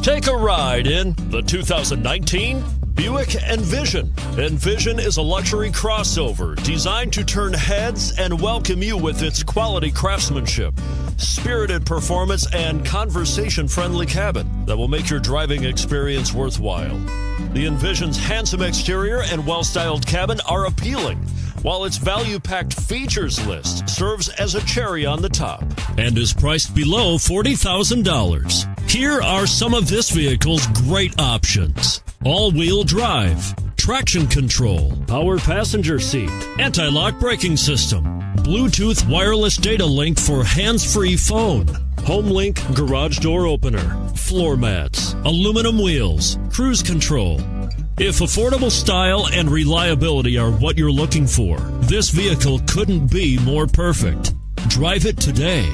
Take a ride in the 2019 Buick Envision. Envision is a luxury crossover designed to turn heads and welcome you with its quality craftsmanship, spirited performance, and conversation-friendly cabin that will make your driving experience worthwhile. The Envision's handsome exterior and well-styled cabin are appealing, while its value-packed features list serves as a cherry on the top and is priced below $40,000. Here are some of this vehicle's great options: all-wheel drive, traction control, power passenger seat, anti-lock braking system, Bluetooth wireless data link for hands-free phone, HomeLink garage door opener, floor mats, aluminum wheels, cruise control. If affordable style and reliability are what you're looking for, this vehicle couldn't be more perfect. Drive it today.